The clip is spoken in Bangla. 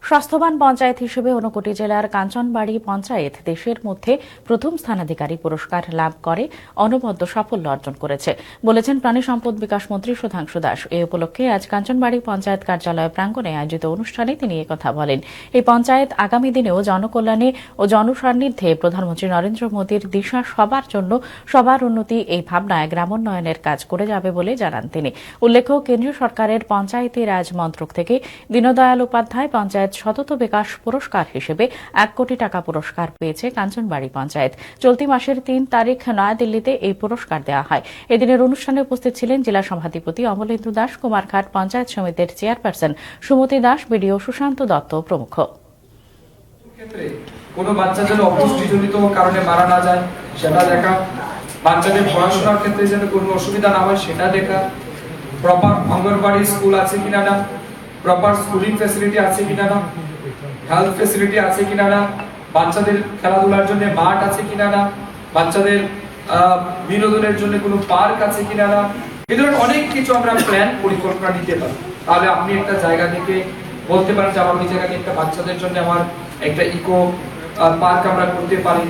স্বাস্থ্যবান পঞ্চায়েত হিসেবে ঊনকোটি জেলার কাঞ্চনবাড়ি পঞ্চায়েত দেশের মধ্যে প্রথম স্থানাধিকারী পুরস্কার লাভ করে অনবদ্য সাফল্য অর্জন করেছে বলেছেন প্রাণী সম্পদ বিকাশ মন্ত্রী সুধাংশু দাস। এই উপলক্ষে আজ কাঞ্চনবাড়ি পঞ্চায়েত কার্যালয় প্রাঙ্গণে আয়োজিত অনুষ্ঠানে তিনি একথা বলেন। এই পঞ্চায়েত আগামী দিনেও জনকল্যাণে ও জনসান্নিধ্যে প্রধানমন্ত্রী নরেন্দ্র মোদীর দিশা সবার জন্য সবার উন্নতি এই ভাবনায় গ্রামোন্নয়নের কাজ করে যাবে বলে জানান তিনি। উল্লেখ্য, কেন্দ্রীয় সরকারের পঞ্চায়েতি রাজ মন্ত্রক থেকে দীনদয়াল উপাধ্যায় পঞ্চায়েত সতত বিকাশ পুরস্কার হিসেবে 1 কোটি টাকা পুরস্কার পেয়েছে কাঞ্চনবাড়ি পঞ্চায়েত। চলতি মাসের 3 তারিখ নয়াদিল্লিতে এই পুরস্কার দেওয়া হয়। এদিনের অনুষ্ঠানে উপস্থিত ছিলেন জেলা সভাধিপতি অমলেন্দু দাস, কুমারঘাট পঞ্চায়েত সমিতির চেয়ারপারসন সুমতি দাস, বিডিও সুশান্ত দত্ত প্রমুখ। কোনো বাচ্চা যেন অপুষ্টিজনিত কারণে মারা না যায় সেটা দেখা, বাচ্চাদের পড়াশোনার ক্ষেত্রে যেন কোনো অসুবিধা না হয় সেটা দেখা, প্রপার অঙ্গনবাড়ি স্কুল আছে কিনা না, প্রপার স্কুলিং ফ্যাসিলিটি আছে কিনা না, হেলথ ফ্যাসিলিটি আছে কিনা না, বাচ্চাদের খেলাধুলার জন্য মাঠ আছে কিনা না, বাচ্চাদের বিনোদনের জন্য কোনো পার্ক আছে কিনা না, এই ধরনের অনেক কিছু আমরা প্ল্যান পরিকল্পনা নিতে পারি। তাহলে আপনি একটা জায়গা থেকে বলতে পারেন যে আমার ওই জায়গাতে একটা বাচ্চাদের জন্য আমার একটা ইকো পার্ক আমরা করতে পারি।